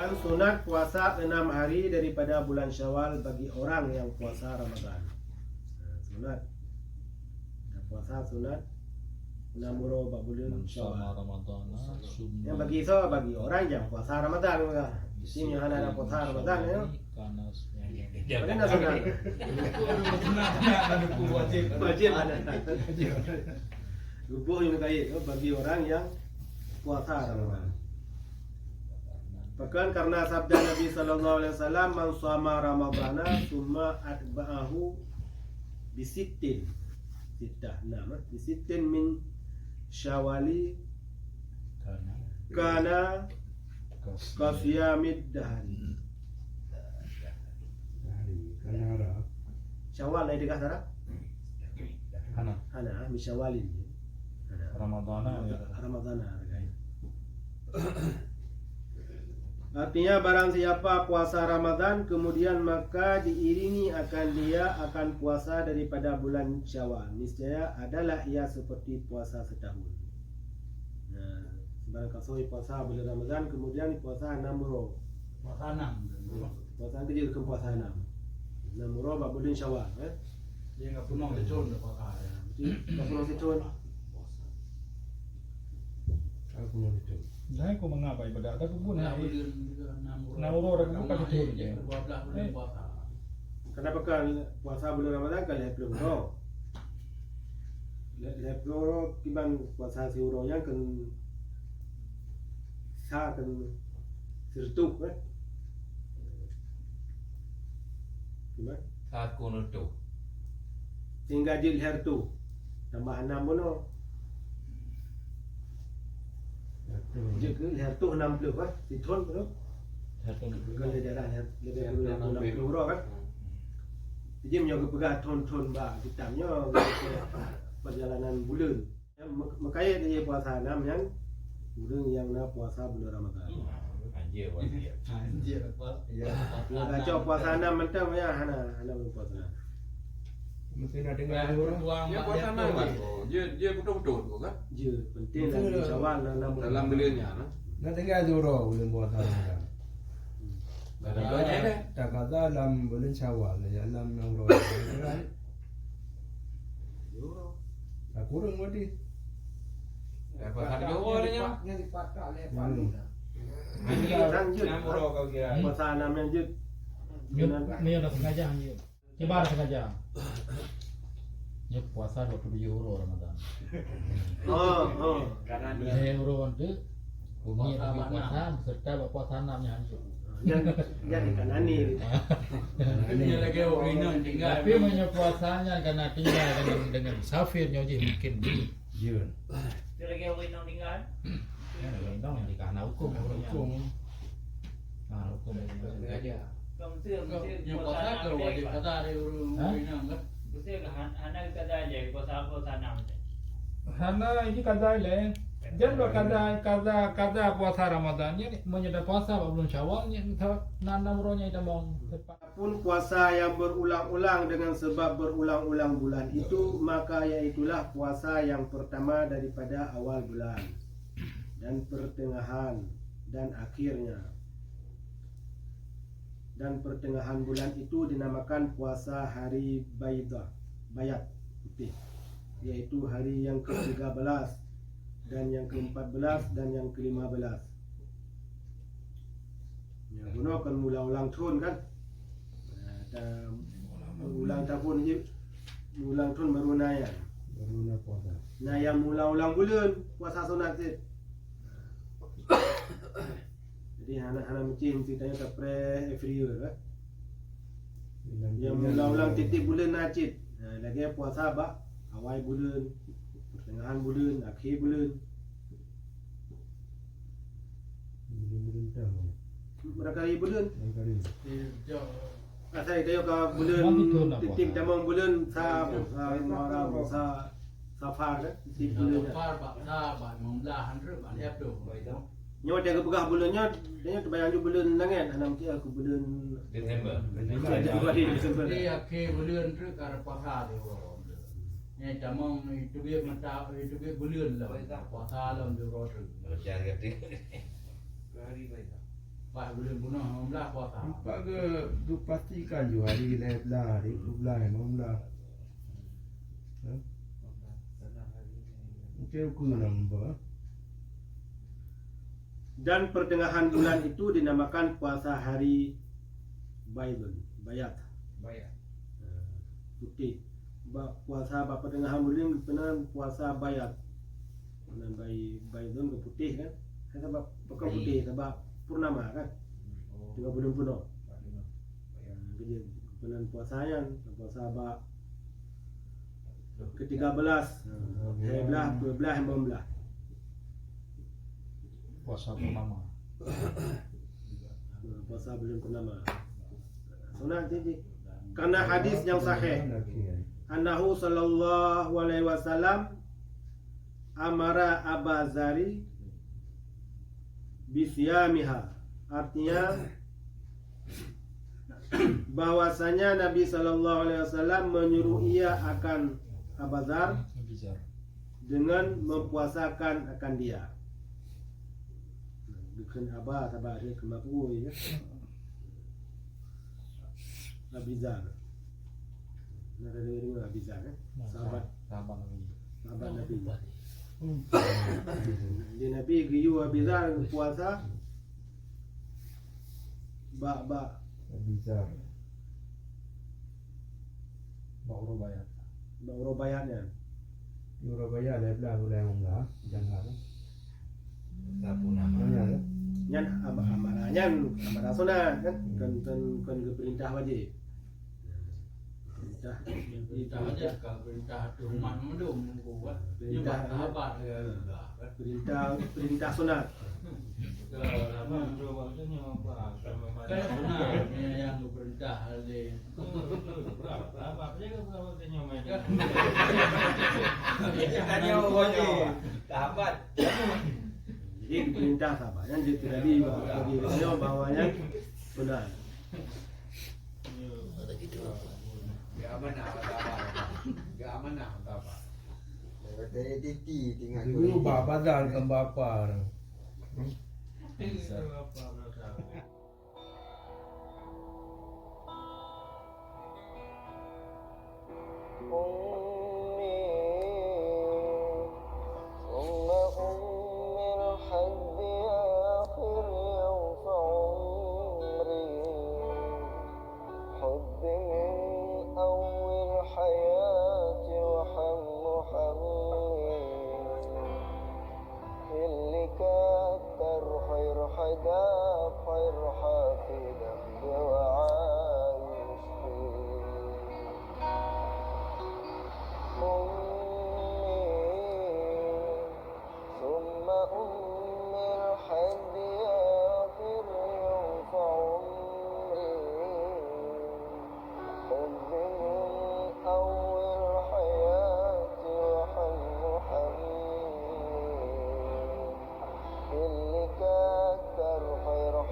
Dan sunat puasa 6 hari daripada bulan Syawal bagi orang yang puasa Ramadan. Sunat puasa sunat 6 hari bulan Syawal. Yang bagi orang yang puasa Ramadan juga. Sini yang ada puasa Ramadan ya. Mana nak sunat? Wajib ada. Rubuh yang kait bagi orang yang puasa Ramadan. Bahkan karena sabda Nabi sallallahu alaihi wasallam, "Man shama ramadhana tsumma atba'ahu bisittin." Bisittin min syawali kana kasiyamid dahri. Syawal ni dekat sana? Hana min syawalin. Ramadhana guys. Artinya barang siapa puasa Ramadan kemudian maka diiringi akan dia akan puasa daripada bulan Syawal, niscaya adalah ia seperti puasa setahun. Nah, barang kasoi puasa bulan Ramadan kemudian puasa 6 hari. Puasa 6. Puasa kecil ke puasa 6. 6 hari bulan Syawal, Dia enggak punong dicun puasa. Tak perlu setun. Aku mau dicun. Jangan kau mengapa ibadah tak pun Nah, nak bulan juga 6 nak orang bukan betul je. 12 bulan puasa. Kenapa kan puasa bulan Ramadan kan lepas itu? Lepas itu kiban puasa si orang yang kan sa kan sertuk Kiban? Saat kuno tu. Sehingga jil her tu tambah 6 bono. Dia ke her tu 60 si thon tu. Kan dia dah lebih 60 orang kan. Dia menjaga pegat thon bah hitamnya perjalanan bulan. Makanya dia puasa 6 yang bulan yang nak puasa bulan Ramadan. Anjir. Ya. Nak kacau puasa 6 mentang ya hana puasa. Mesti nak dengar Nah, orang. berjuang Dia puasa enam kan? Dia betul-betul tu kan? Je penting dalam Syawal Dalam bulannya, no? Nak dengar orang bulan puasa Ramadan. Dua-duanya kan? Tak kata dalam bulan Syawal ya dalam orang. Tak kurang mesti. Puasa Johor nya. Enam orang kau kira. puasa 6 yang je. Ni ada sengaja ni. Kibar sengaja. Ni puasa 27 euro Ramadan. Karena Ni euro tu bumi lebih puasa serta puasa 6 nya ni. Yang kanan ni. Ini lagi orang tinggal. Tapi punya puasanya karena tinggal dengan musafirnya je mungkin Jun. Dia lagi orang tinggal. ya undang yang dikana hukum hukum. Nah, hukum aja. Yang puasa ke wajib kata ada orang kan. Mesti hana kata aja puasa 6. Hana ini kadai le. Jangan kadai puasa Ramadan ni menyeda puasa bulan Syawal ni nana muronya itu mong. Pun puasa yang berulang-ulang dengan sebab berulang-ulang bulan itu, maka iaitulah puasa yang pertama daripada awal bulan dan pertengahan dan akhirnya. Dan pertengahan bulan itu dinamakan puasa hari bayat putih, yaitu hari yang ke-13 dan yang ke-14 dan yang ke-15. Ya, guna kan ulang-ulang tahun kan. Ulang tahun je, ulang tahun baru naik. Baru nak puasa. Nah yang ulang-ulang bulan puasa sunat je. Jadi anak-anak macam ceritanya tak pre every year kan. Yang ulang-ulang titik bulan najib. Lagi puasa bak awal bulan, pertengahan bulan, akhir bulan. Bulan tahun. Mereka bulan. Kali. Saya tahu ke bulan titik tamang bulan Safar kan titik bulan. Safar pak membelahan reba dia tu. Nyawa dia kepegah bulannya, dia terbayang juga bulan langit. Anak kira aku bulan Desember. Desember. Dia ke bulan tu karena puasa dia orang. Ni tamang itu dia mata itu dia bulan lah. Puasa lah dia rotu. Jangan gede. Pak bulan punah 16 puasa. Nampak ke tu pastikan je hari lain belah, hari tu belah, memang belah. Mungkin aku nampak. Dan pertengahan bulan itu dinamakan puasa hari Bayat. Putih. Puasa pertengahan bulan benar puasa Bayat. Benar Baidun ke putih kan? Kan sebab pekan putih sebab purnama kan? Tengah bulan penuh. Jadi benar puasanya puasa ke-13, 12, 12, 15. Puasa pertama. Puasa bulan purnama. Sunat jadi karena hadis yang sahih annahu sallallahu alaihi wasallam amara Abazari bisyamiha, artinya bahwasanya Nabi sallallahu alaihi wasallam menyuruh ia akan Abazar dengan mempuasakan akan dia. Bukan Abah tabah dia kemapu ya. Abizar. Nak ada dengar Abizar kan? Sahabat Nabi. Dia Nabi giyu Abizar puasa ba Bisa. Baru bayar. baru bayarnya. Surabaya lain belah, mulai belah. Jangan. Tak punah. Banyak ya. Nyan amaranya amara sunat kan kan ke perintah wajib. Perintah aja kalau perintah di rumah mendung buat. Ini buat sahabat Perintah sunat. Kan benar yang perintah ada. Tanya orang sahabat. Jadi perintah sahabat yang dia tadi bagi dia bawanya sunat. Gak mana apa. Dari titi tinggal Dulu bapa dah kan bapa. إلا